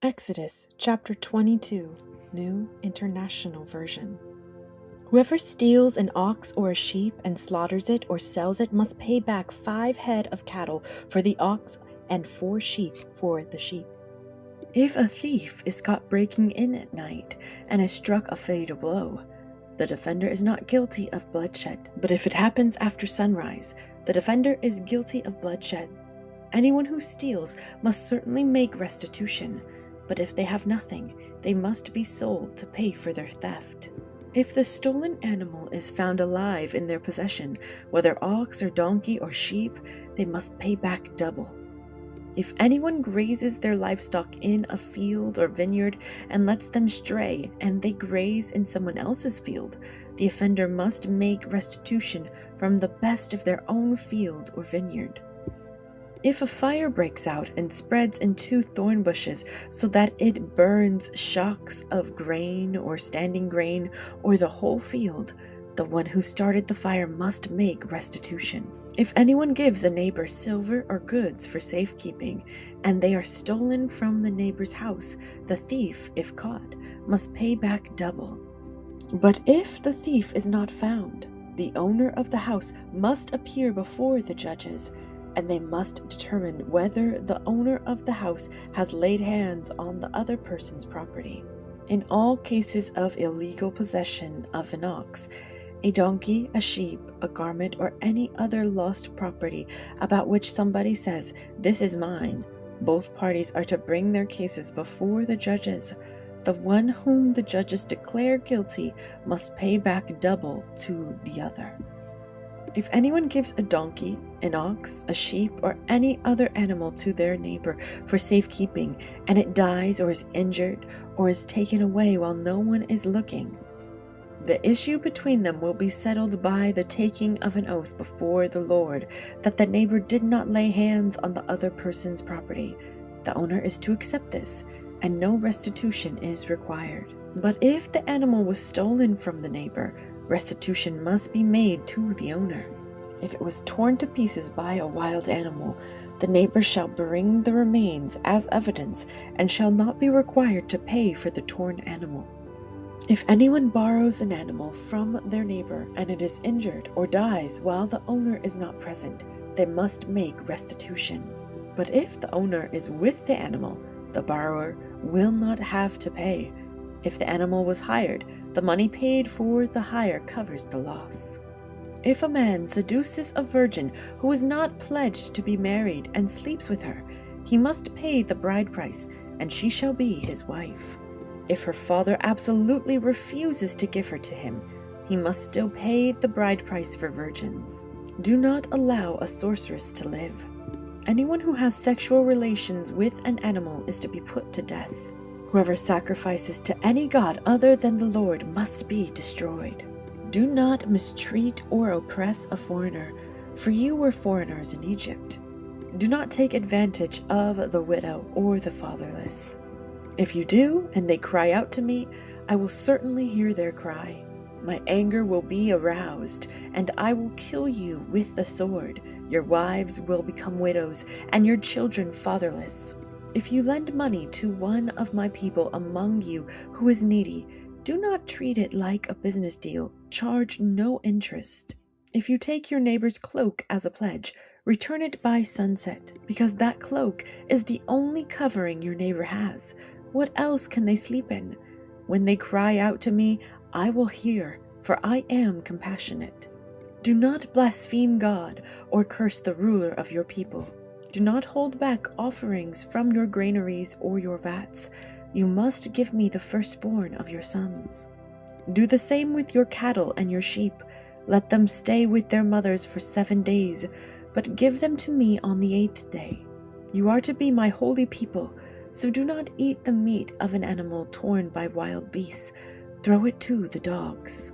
Exodus chapter 22, New International Version. Whoever steals an ox or a sheep and slaughters it or sells it must pay back 5 head of cattle for the ox and 4 sheep for the sheep. If a thief is caught breaking in at night and is struck a fatal blow, the defender is not guilty of bloodshed, but if it happens after sunrise, the defender is guilty of bloodshed. Anyone who steals must certainly make restitution, but if they have nothing, they must be sold to pay for their theft. If the stolen animal is found alive in their possession, whether ox or donkey or sheep, they must pay back double. If anyone grazes their livestock in a field or vineyard and lets them stray, and they graze in someone else's field, the offender must make restitution from the best of their own field or vineyard. If a fire breaks out and spreads in 2 thorn bushes so that it burns shocks of grain or standing grain or the whole field, the one who started the fire must make restitution. If anyone gives a neighbor silver or goods for safekeeping, and they are stolen from the neighbor's house, the thief, if caught, must pay back double. But if the thief is not found, the owner of the house must appear before the judges, and they must determine whether the owner of the house has laid hands on the other person's property. In all cases of illegal possession of an ox, a donkey, a sheep, a garment, or any other lost property about which somebody says, "This is mine," both parties are to bring their cases before the judges. The one whom the judges declare guilty must pay back double to the other. If anyone gives a donkey, an ox, a sheep, or any other animal to their neighbor for safekeeping, and it dies or is injured or is taken away while no one is looking, the issue between them will be settled by the taking of an oath before the Lord that the neighbor did not lay hands on the other person's property. The owner is to accept this, and no restitution is required. But if the animal was stolen from the neighbor, restitution must be made to the owner. If it was torn to pieces by a wild animal, the neighbor shall bring the remains as evidence and shall not be required to pay for the torn animal. If anyone borrows an animal from their neighbor and it is injured or dies while the owner is not present, they must make restitution. But if the owner is with the animal, the borrower will not have to pay. If the animal was hired, the money paid for the hire covers the loss. If a man seduces a virgin who is not pledged to be married and sleeps with her, he must pay the bride price, and she shall be his wife. If her father absolutely refuses to give her to him, he must still pay the bride price for virgins. Do not allow a sorceress to live. Anyone who has sexual relations with an animal is to be put to death. Whoever sacrifices to any god other than the Lord must be destroyed. Do not mistreat or oppress a foreigner, for you were foreigners in Egypt. Do not take advantage of the widow or the fatherless. If you do, and they cry out to me, I will certainly hear their cry. My anger will be aroused, and I will kill you with the sword. Your wives will become widows, and your children fatherless. If you lend money to one of my people among you who is needy, do not treat it like a business deal. Charge no interest. If you take your neighbor's cloak as a pledge, return it by sunset, because that cloak is the only covering your neighbor has. What else can they sleep in? When they cry out to me, I will hear, for I am compassionate. Do not blaspheme God or curse the ruler of your people. Do not hold back offerings from your granaries or your vats. You must give me the firstborn of your sons. Do the same with your cattle and your sheep. Let them stay with their mothers for 7 days, but give them to me on the 8th day. You are to be my holy people, so do not eat the meat of an animal torn by wild beasts. Throw it to the dogs.